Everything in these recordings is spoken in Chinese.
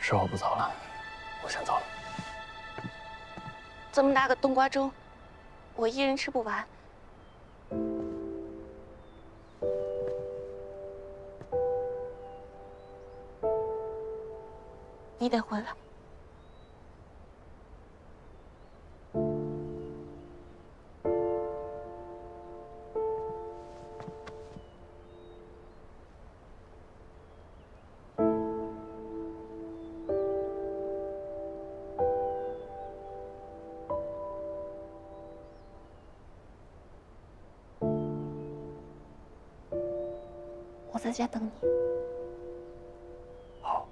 时候不早了，我先走了。这么大个冬瓜粥，我一人吃不完。你得回来。我在家等你。好。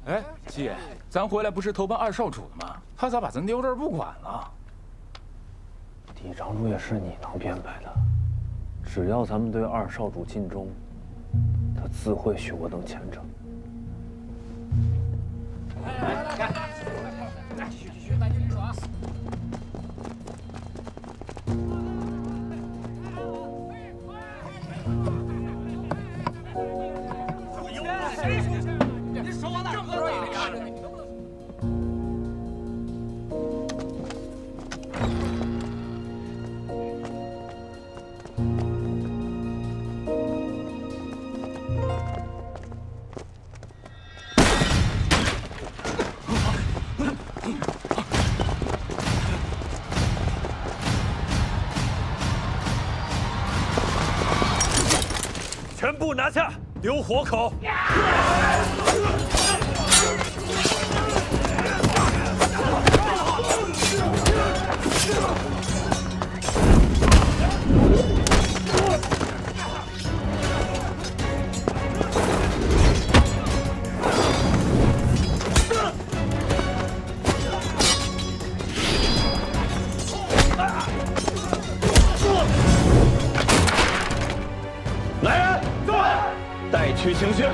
哎，姐，咱回来不是投奔二少主的吗？他咋把咱丢这儿不管了？嫡长主也是你能编排的，只要咱们对二少主尽忠，他自会许我等前程。来，去，带进去啊！谁出去？你手往哪搁着呀？全部拿下，留活口。来人，带去刑讯。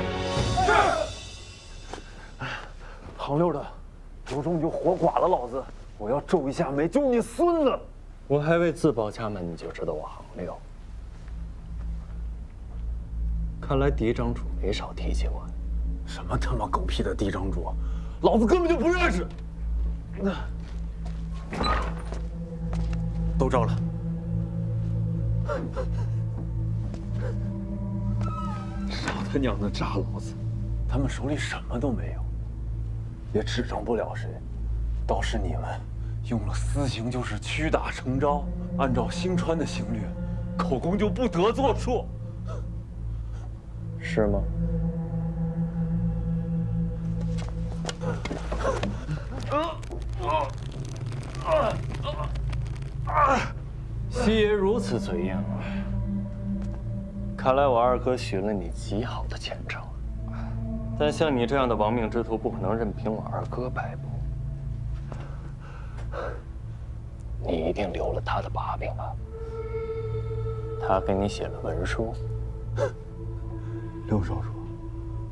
是。行溜的，有种你就活剐了老子！我要皱一下眉，就是你孙子！我还未自报家门，你就知道我行溜。看来嫡长主没少提起我。什么他妈狗屁的嫡长主，老子根本就不认识。都招了。少他娘的炸老子！他们手里什么都没有，也指证不了谁。倒是你们用了私刑，就是屈打成招，按照新川的刑律，口供就不得作数，是吗？西爷如此嘴硬，看来我二哥许了你极好的前程。但像你这样的亡命之徒，不可能任凭我二哥摆布。你一定留了他的把柄吧？他给你写了文书。刘少主，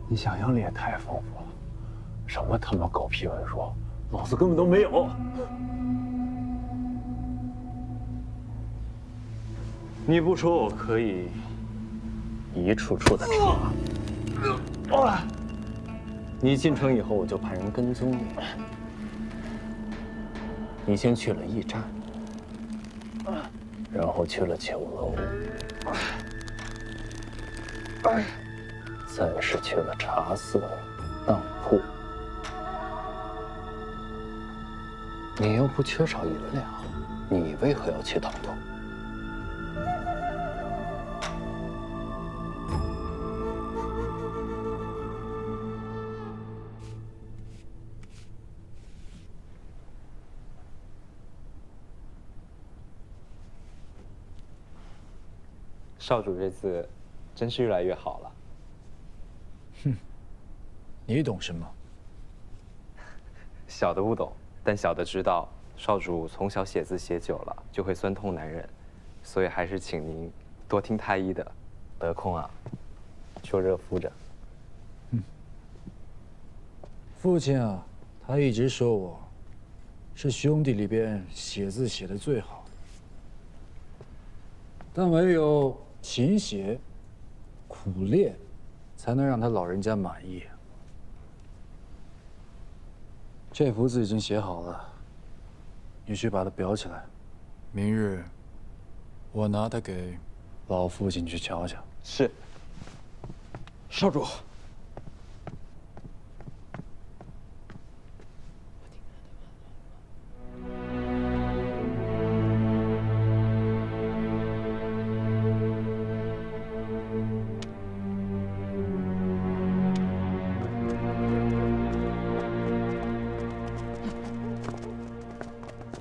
你想象力也太丰富了。什么他妈狗屁文书，老子根本都没有。你不说，我可以一处处的查。你进城以后，我就派人跟踪你。你先去了驿站，然后去了酒楼，再是去了茶肆、当铺。你又不缺少银两，你为何要去讨洞？少主这次真是越来越好了。哼，你懂什么？小的不懂，但小的知道，少主从小写字写久了就会酸痛难忍，所以还是请您多听太医的。得空啊，就热敷着。父亲啊，他一直说我是兄弟里边写字写得最好的，但唯有勤写、苦练，才能让他老人家满意。这幅字已经写好了，你去把它裱起来，明日我拿它给老父亲去瞧瞧。是。少主。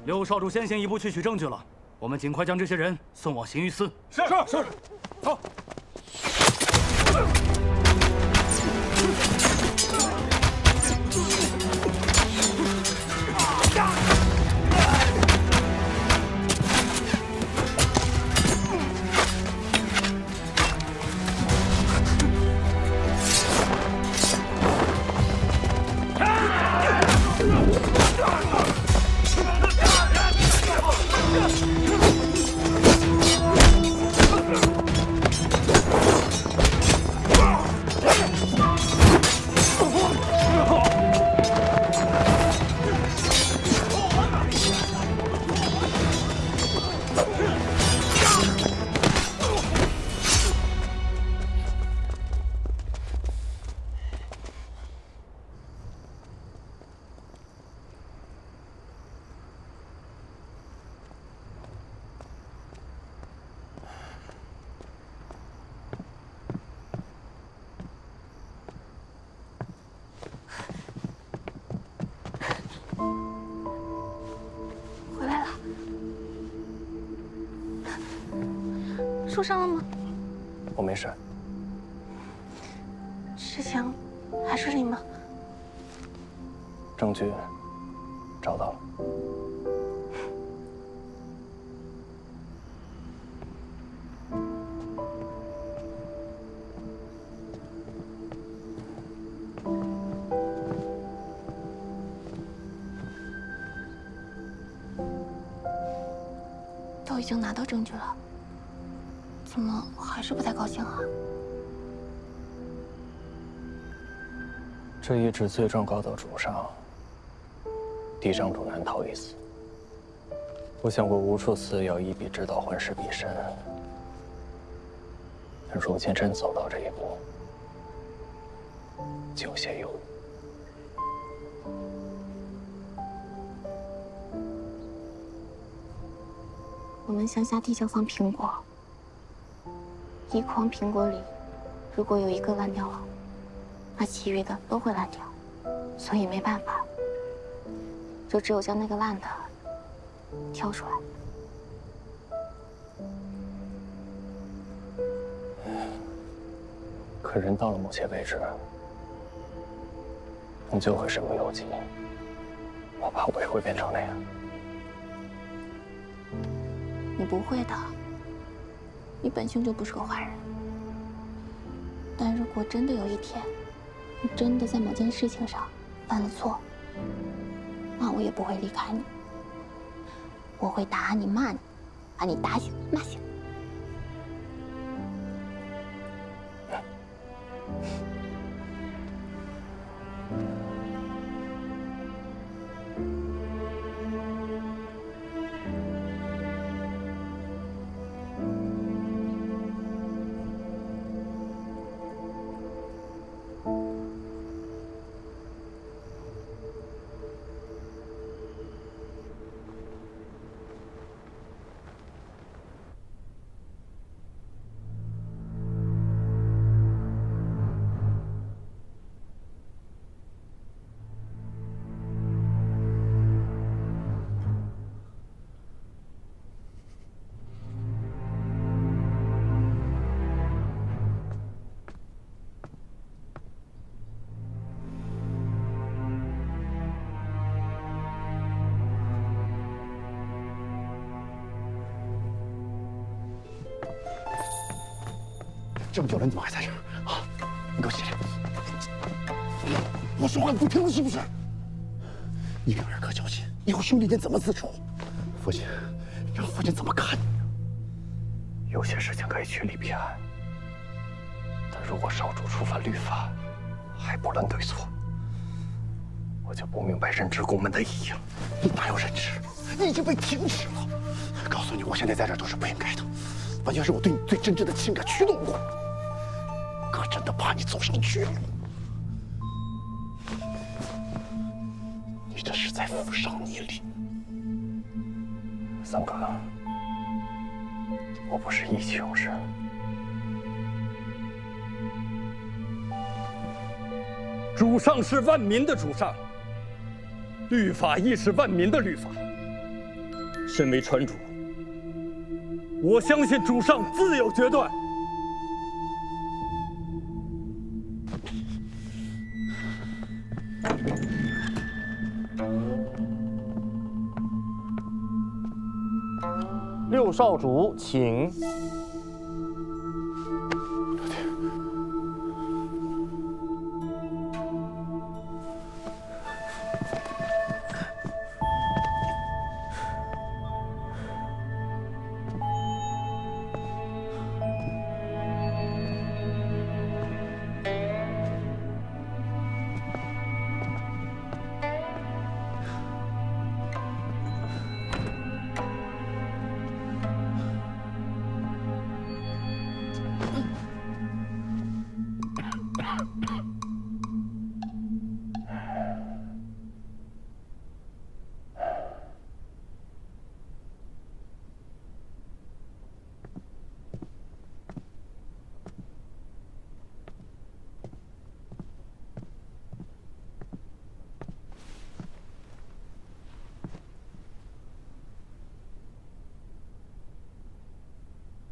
刘少主先行一步去取证据了，我们尽快将这些人送往刑狱司。是。走。回来了，受伤了吗？我没事。事情还顺利吗？证据找到了。都已经拿到证据了，怎么还是不太高兴啊？这一纸罪状告到主上，嫡长主难逃一死。我想过无数次要一笔知道换尸毕身，但如今真走到这一步，就有些犹豫。我们乡下地叫放苹果，一筐苹果里，如果有一个烂掉了，那其余的都会烂掉，所以没办法，就只有将那个烂的挑出来。可人到了某些位置，终究会身不由己。我怕我也会变成那样。你不会的，你本性就不是个坏人。但如果真的有一天，你真的在某件事情上犯了错，那我也不会离开你，我会打你骂你，把你打醒骂醒。这么久了，你怎么还在这儿？啊，你给我起来！我说话你不听了是不是？你两人可小心，以后兄弟间怎么自处？父亲，让父亲怎么看你？有些事情可以据理避案，但如果少主触犯律法，还不论对错，我就不明白人质宫门的意义了。你哪有人质？你已经被停职了。告诉你，我现在在这都是不应该的，完全是我对你最真挚的情感驱动过。可真的怕你走上绝路。你这是在负伤逆鳞。三哥，我不是意气用事。主上是万民的主上，律法亦是万民的律法。身为传主，我相信主上自有决断。六少主，请。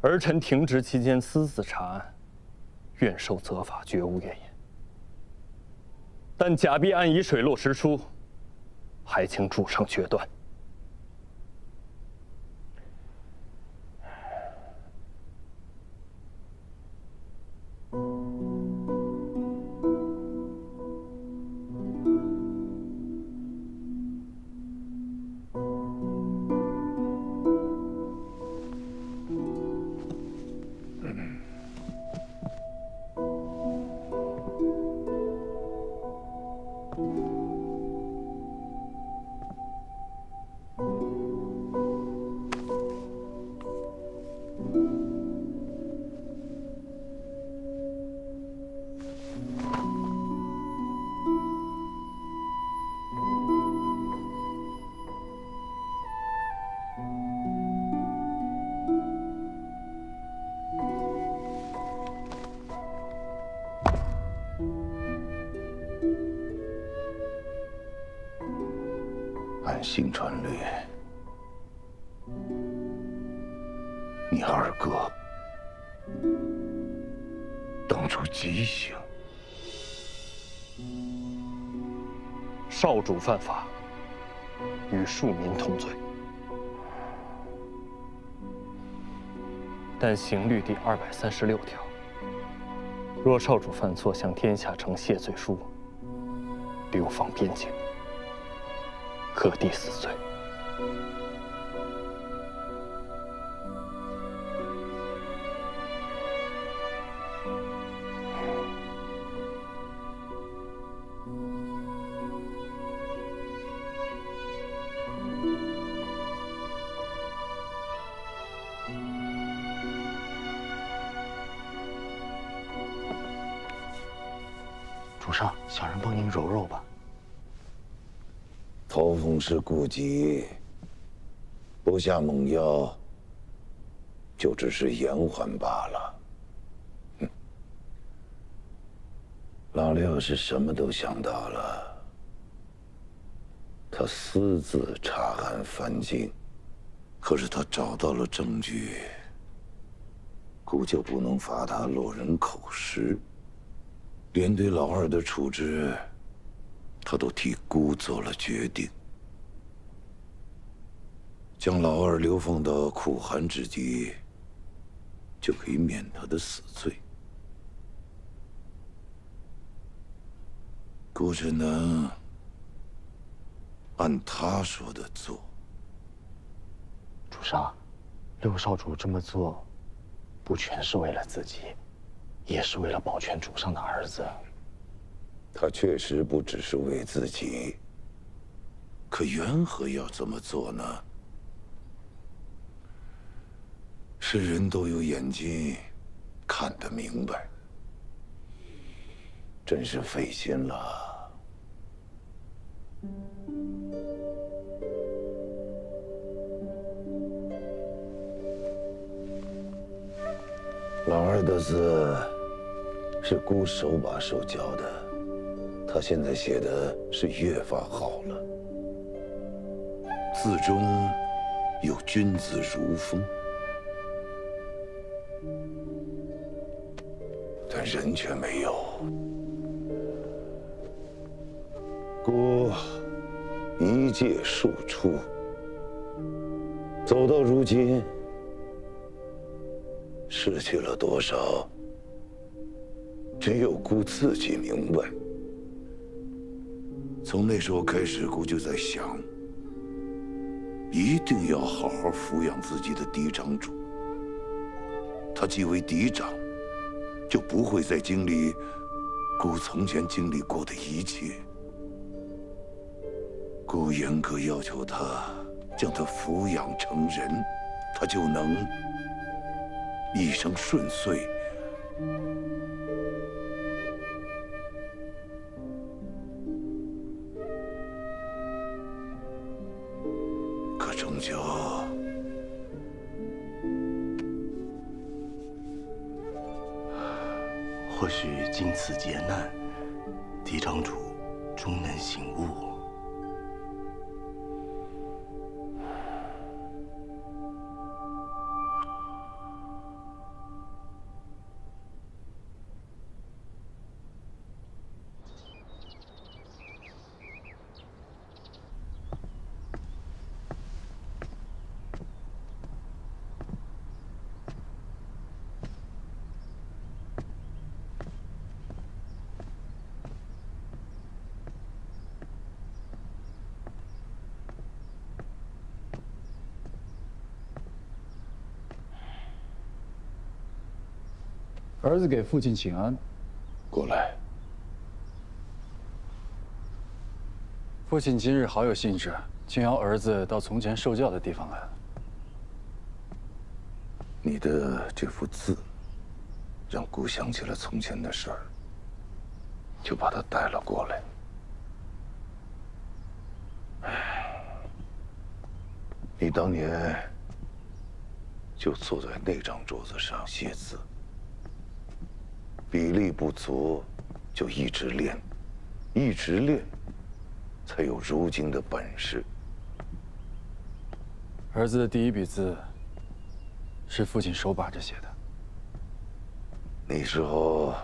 儿臣停职期间私自查案，愿受责罚，绝无怨言。但假币案已水落石出，还请主上决断。按新传律，你二哥当初极刑。少主犯法，与庶民同罪。但刑律第236条，若少主犯错，向天下呈谢罪书，流放边境，各地死罪。主上，小人帮您揉揉吧。头风是痼疾，不下猛药，就只是延缓罢了。老六是什么都想到了，他私自查案翻境，可是他找到了证据，姑就不能罚他落人口实。连对老二的处置，他都替姑做了决定，将老二流放到苦寒之地，就可以免他的死罪。姑只能按他说的做。主上，六少主这么做，不全是为了自己，也是为了保全主上的儿子。他确实不只是为自己，可缘何要这么做呢？是人都有眼睛，看得明白。真是费心了。老二的字是姑手把手教的，他现在写的是越发好了。字中有君子如风，但人却没有。姑一介庶出，走到如今，失去了多少，只有姑自己明白。从那时候开始，姑就在想，一定要好好抚养自己的嫡长主。他既为嫡长，就不会再经历姑从前经历过的一切。姑严格要求他，将他抚养成人，他就能一生顺遂。可终究，或许经此劫难，嫡长主终能醒悟。儿子给父亲请安。过来。父亲今日好有兴致，竟邀儿子到从前受教的地方来了。你的这幅字，让姑想起了从前的事儿，就把他带了过来。你当年就坐在那张桌子上写字，比例不足，就一直练，一直练，才有如今的本事。儿子的第一笔字，是父亲手把着写的。那时候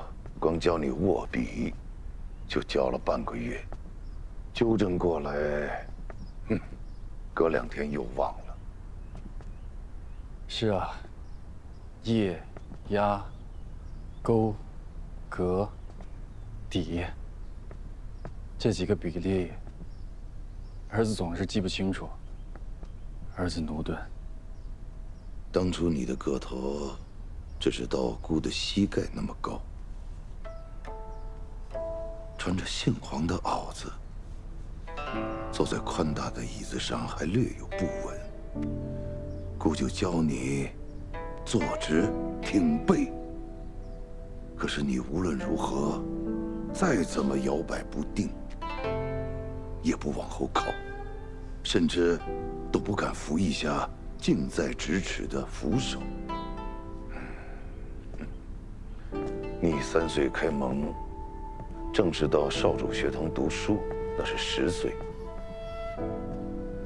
光教你握笔，就教了半个月，纠正过来，隔2天又忘了。是啊，叶、压、勾、格、底这几个比例，儿子总是记不清楚。儿子驽钝。当初你的个头，只是到姑的膝盖那么高，穿着杏黄的袄子，坐在宽大的椅子上还略有不稳。姑就教你坐直挺背，可是你无论如何，再怎么摇摆不定，也不往后靠，甚至都不敢扶一下近在咫尺的扶手。你3岁开蒙，正式到少主学堂读书，那是10岁。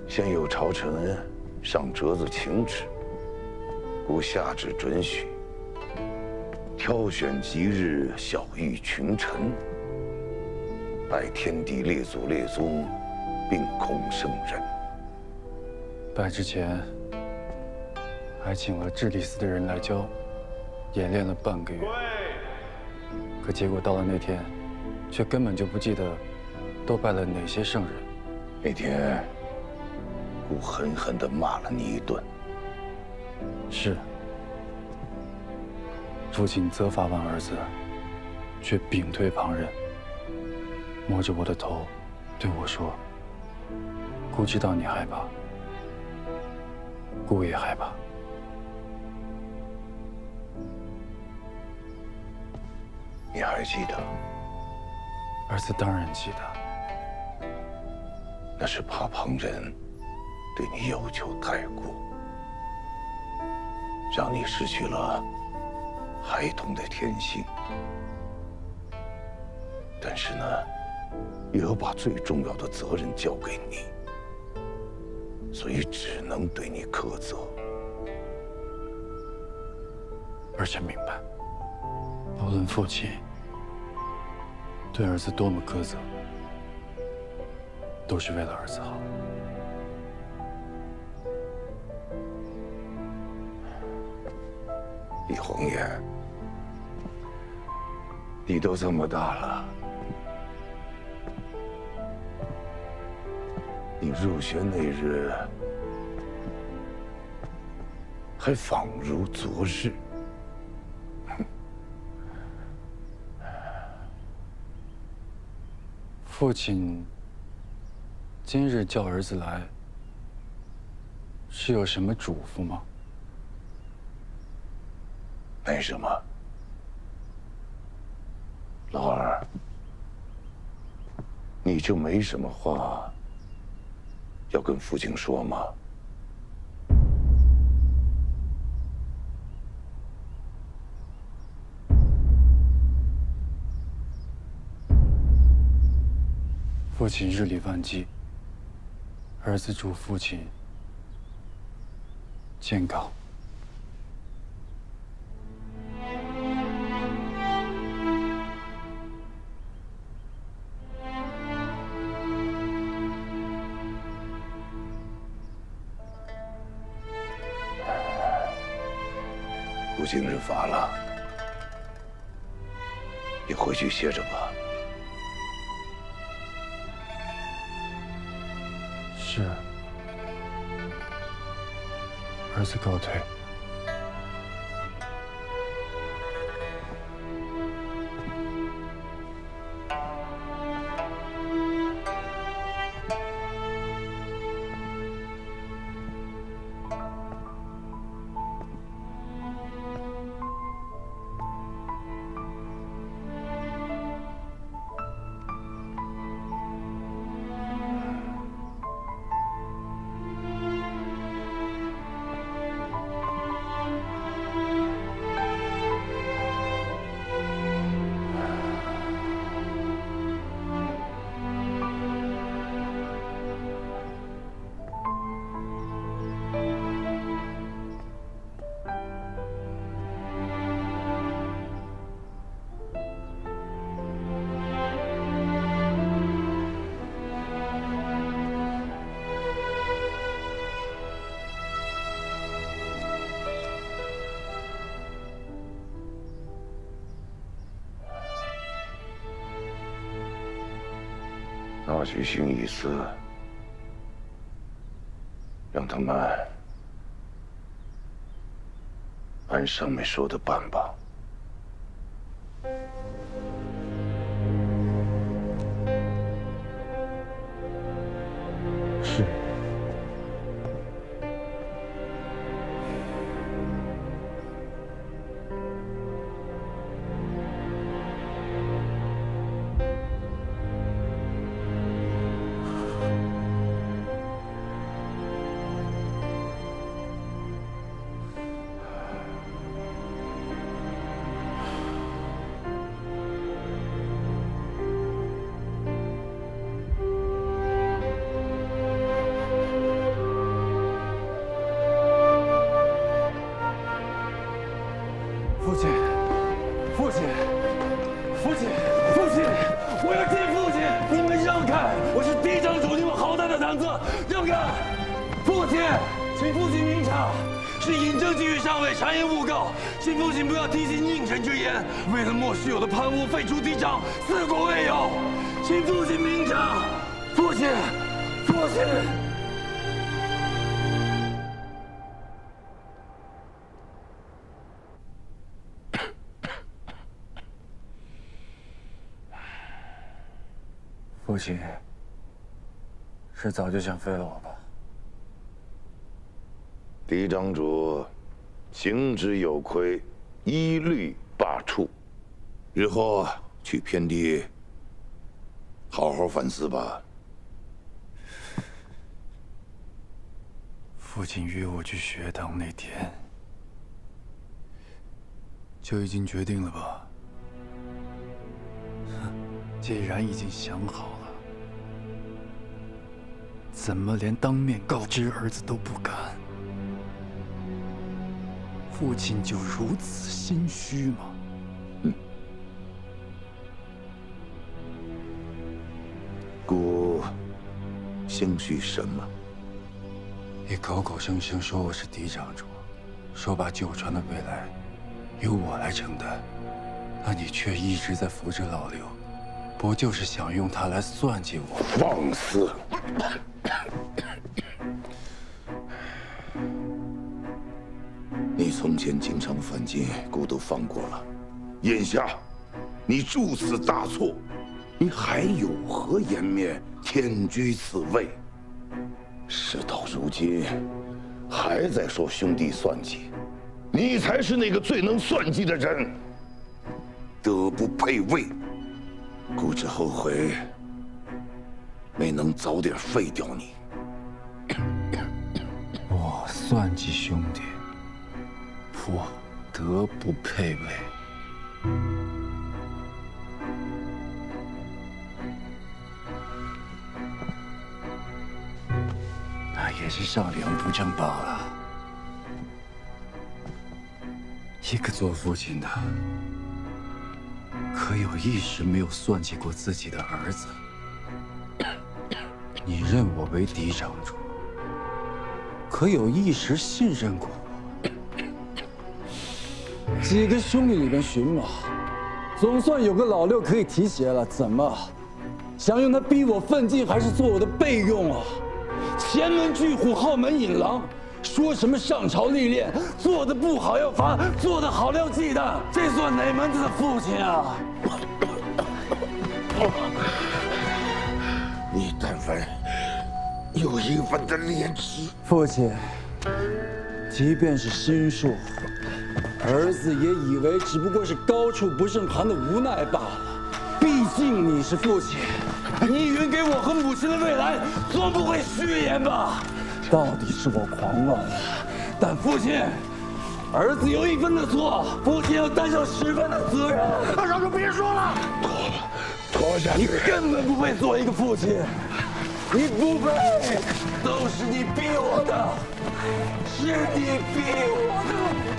先有朝臣上折子请旨，姑下旨准许，挑选吉日，晓谕群臣，拜天地列祖列宗，并孔圣人。拜之前，还请了智力司的人来教，演练了半个月。可结果到了那天，却根本就不记得都拜了哪些圣人？那天，姑狠狠地骂了你一顿。是。父亲责罚完儿子，却屏退旁人，摸着我的头，对我说：“姑知道你害怕，姑也害怕。”你还记得？儿子当然记得。那是怕旁人对你要求太过，让你失去了孩童的天性。但是呢，也要把最重要的责任交给你，所以只能对你苛责。儿臣明白，无论父亲对儿子多么苛责，都是为了儿子好。李红颜，你都这么大了，你入学那日还仿如昨日。父亲今日叫儿子来，是有什么嘱咐吗？没什么，老二，你就没什么话要跟父亲说吗？父亲日理万机，儿子祝父亲健康。不今日乏了，你回去歇着吧。是，儿子告退。那举行一次，让他们按上面说的办吧。是。父亲，父亲，父亲，父亲，我要见父亲！你们让开！我是嫡长主，你们好大的胆子！让开！父亲，请父亲明察，是尹正正给予上尉谗言诬告，请父亲不要听信佞臣之言，为了莫须有的叛污废除嫡长，死果未有，请父亲明察。父亲，父亲。父亲是早就想废了我吧？嫡长主行之有亏，一律罢黜。日后去偏地好好反思吧。父亲约我去学堂那天，就已经决定了吧？既然已经想好了，怎么连当面告知儿子都不敢？父亲就如此心虚吗？故心虚什么？你口口声声说我是嫡长主，说把九川的未来由我来承担，那你却一直在扶着老刘，不就是想用他来算计我？放肆！你从前经常犯禁，姑都放过了，眼下你铸此大错，你还有何颜面天居此位？事到如今，还在说兄弟算计，你才是那个最能算计的人，德不配位。姑只后悔没能早点废掉你。我算计兄弟，我德不配位。那也是上梁不正罢了。一个做父亲的，可有一时没有算计过自己的儿子？你认我为嫡长主，可有一时信任过我？几个兄弟里边寻嘛，总算有个老六可以提携了。怎么，想用他逼我奋进，还是做我的备用啊？前门拒虎，后门引狼，说什么上朝历练，做的不好要罚，做的好要记的，这算哪门子的父亲啊？你但凡有一分的廉耻，父亲，即便是心术，儿子也以为只不过是高处不胜寒的无奈罢了。毕竟你是父亲，你允给我和母亲的未来，总不会虚言吧？到底是我狂了，但父亲，儿子有1分的错，父亲要担上10分的责任。二少主，别说了，脱下你根本不配做一个父亲，你不配，都是你逼我的，是你逼我的。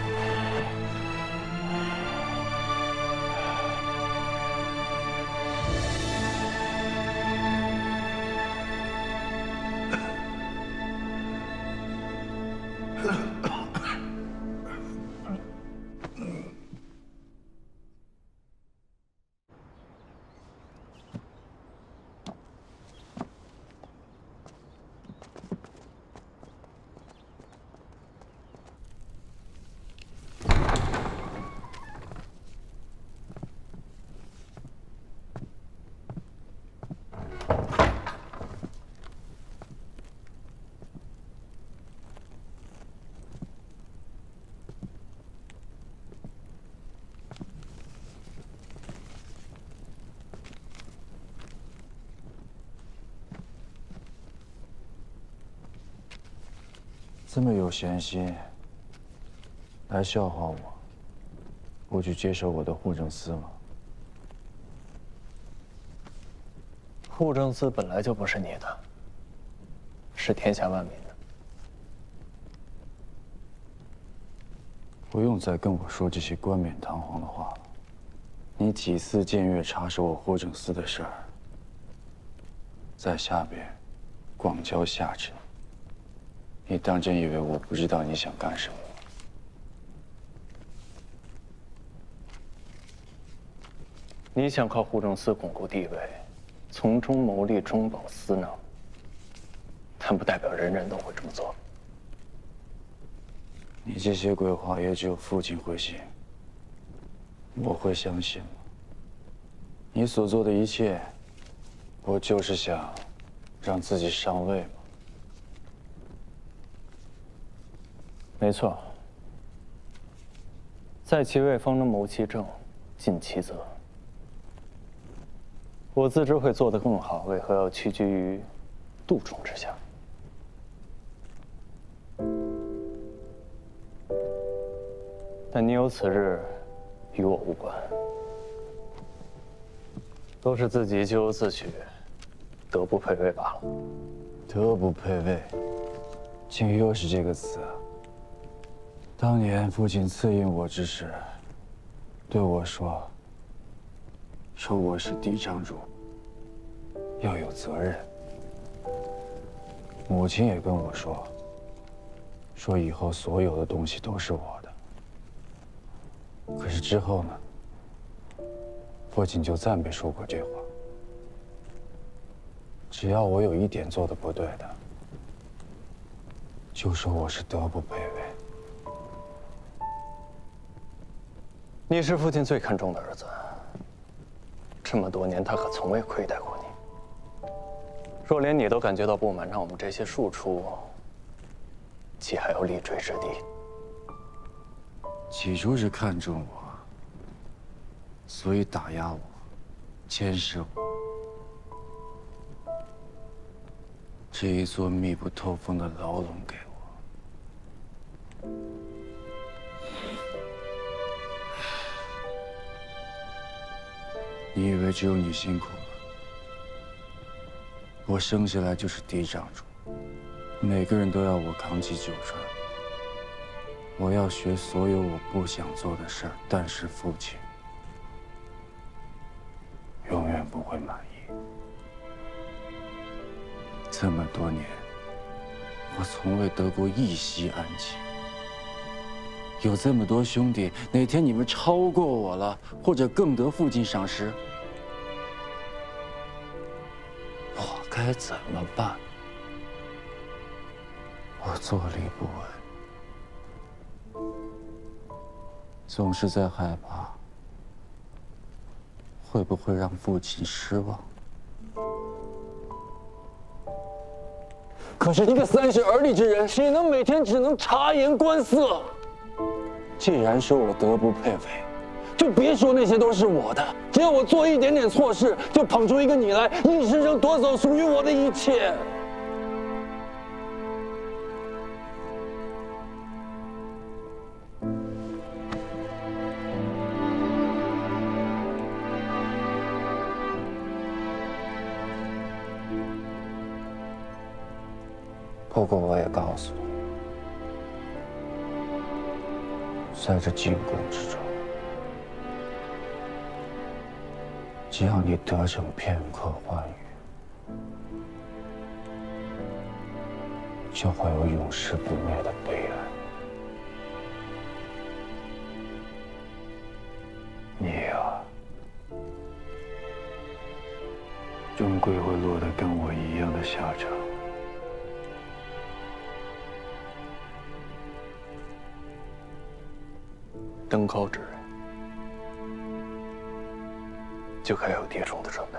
这么有闲心，来笑话我，不去接手我的护政司吗？护政司本来就不是你的，是天下万民的。不用再跟我说这些冠冕堂皇的话了。你几次僭越查收我护政司的事儿，在下边广交下旨。你当真以为我不知道你想干什么？你想靠护政司巩固地位，从中牟利，中饱私囊，但不代表人人都会这么做。你这些鬼话也只有父亲会信，我会相信吗？你所做的一切，不就是想让自己上位吗？没错，在其位方能谋其政，尽其责。我自知会做得更好，为何要屈居于杜仲之下？但你有此日，与我无关，都是自己咎由自取，德不配位罢了。德不配位，竟又是这个词啊！当年父亲赐印我之时，对我说我是嫡长主，要有责任。母亲也跟我说以后所有的东西都是我的。可是之后呢？父亲就再没说过这话。只要我有一点做的不对的，就说我是德不配位。你是父亲最看重的儿子，这么多年他可从未亏待过你。若连你都感觉到不满，让我们这些庶出，岂还有立锥之地？起初是看重我，所以打压我，监视我。这一座密不透风的牢笼给我。你以为只有你辛苦了？我生下来就是嫡长主，每个人都要我扛起九传。我要学所有我不想做的事儿，但是父亲永远不会满意。这么多年，我从未得过一息安静。有这么多兄弟，哪天你们超过我了，或者更得父亲赏识，我该怎么办？我坐立不稳。总是在害怕，会不会让父亲失望？可是一个30而立之人，谁能每天只能察言观色？既然说我德不配位，就别说那些都是我的。只要我做一点点错事，就捧出一个你来，硬生生夺走属于我的一切。不过我也告诉你，在这进宫之中，只要你得逞片刻欢愉，就会有永世不灭的悲哀。你呀，终归会落得跟我一样的下场。登高之人，就该有跌重的准备。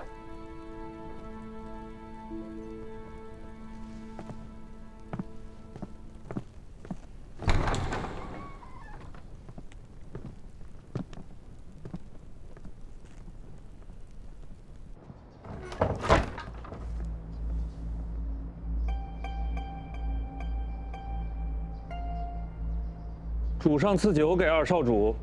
主上赐酒给二少主。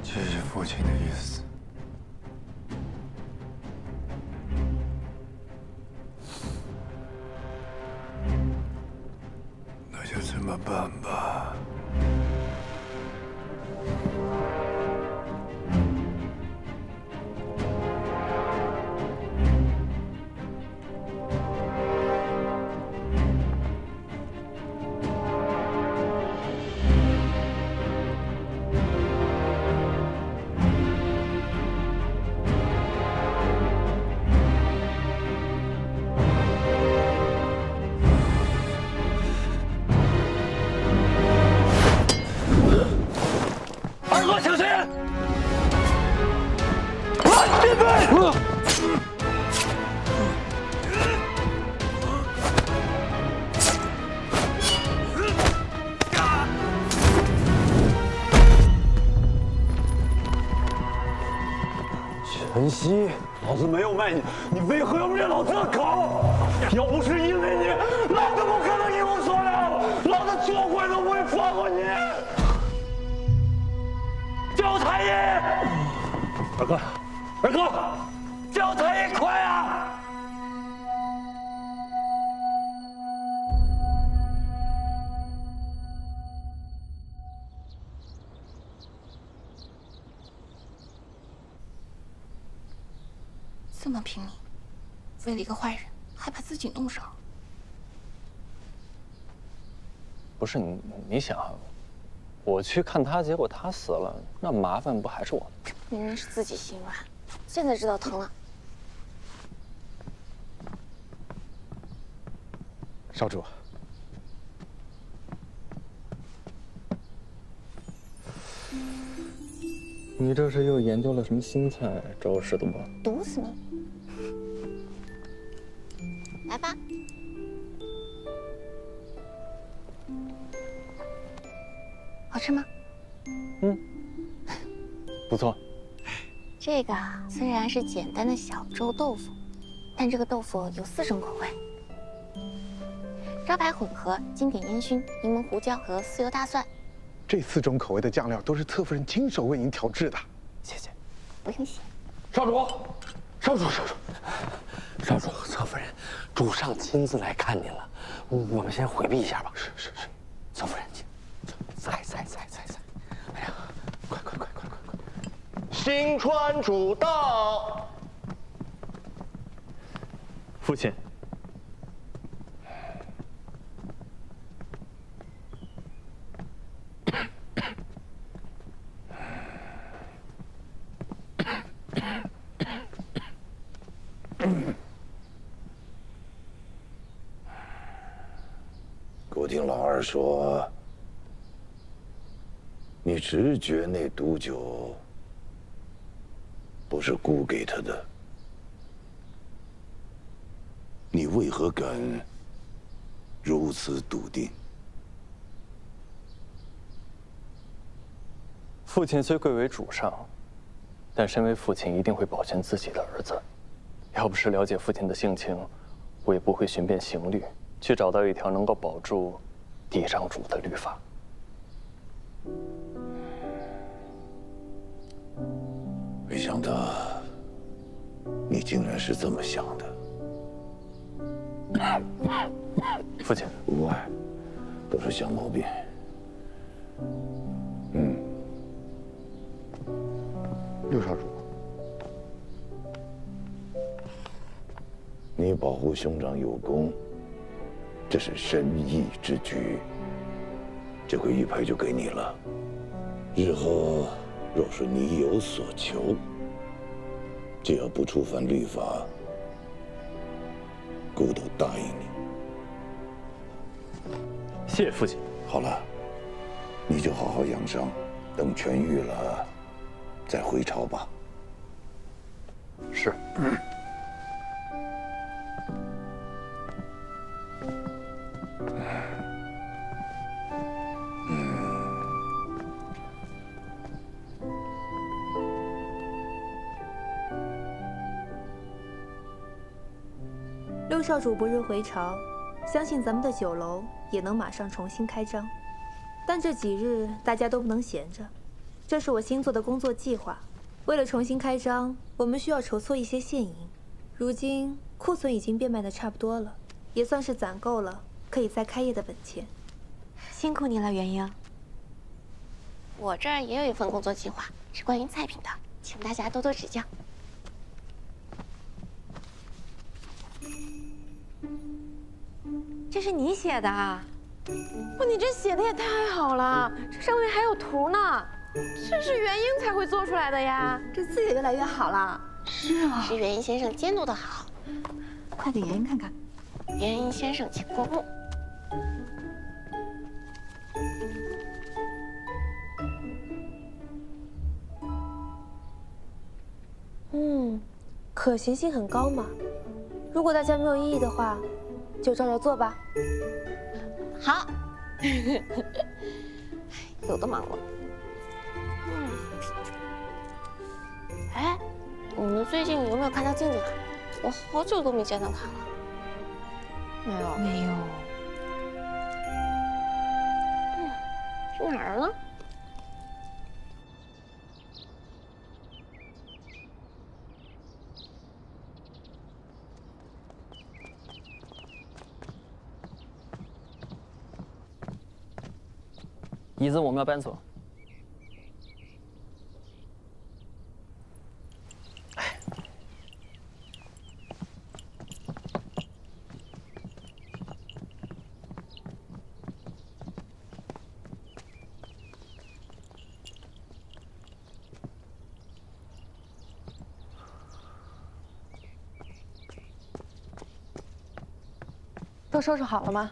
这是父亲的意思。那就这么办吧。陈曦，老子没有卖你，你为何要灭老子的口？要不是因为你，老子不可能一无所有，老子做鬼都不会放过你。焦太医，二哥，二哥，焦太医，快啊！这么拼命，为了一个坏人，还把自己弄伤。不是你想，我去看他，结果他死了，那麻烦不还是我？明明是自己心软，现在知道疼了。少主，你这是又研究了什么新菜，找我试毒吧？毒死你！来吧。好吃吗？嗯，不错。这个虽然是简单的小粥豆腐，但这个豆腐有4种口味：招牌混合、经典烟熏、柠檬胡椒和豉油大蒜。这4种口味的酱料都是侧夫人亲手为您调制的。谢谢。不用谢。少主，少主，少主，侧夫人，主上亲自来看您了，我们先回避一下吧。是。侧夫人，在。哎呀，快！新川主到。父亲。我听老二说，你直觉那毒酒不是姑给他的，你为何敢如此笃定？父亲虽贵为主上，但身为父亲一定会保全自己的儿子。要不是了解父亲的性情，我也不会寻遍刑律，去找到一条能够保住嫡长主的律法。没想到你竟然是这么想的。父亲，无碍，都是小毛病。六少主，你保护兄长有功，这是深义之举。这回玉牌就给你了。日后若是你有所求，只要不触犯律法，姑都答应你。谢谢父亲。好了，你就好好养伤，等痊愈了再回朝吧。是。六少主不日回朝，相信咱们的酒楼也能马上重新开张。但这几日大家都不能闲着，这是我新做的工作计划。为了重新开张，我们需要筹措一些现银。如今库存已经变卖的差不多了，也算是攒够了可以再开业的本钱。辛苦你了，元英。我这儿也有一份工作计划，是关于菜品的，请大家多多指教。这是你写的啊？哇，你这写的也太好了，这上面还有图呢，这是元英才会做出来的呀。这字也越来越好了。是啊，是元英先生监督的好。快给元英看看。元英先生请过目。可行性很高嘛。如果大家没有异议的话，就照着做吧。好，有的忙了。哎，你们最近有没有看到静静啊？我好久都没见到她了。没有，没有。去哪儿了？椅子我们要搬走。都收拾好了吗？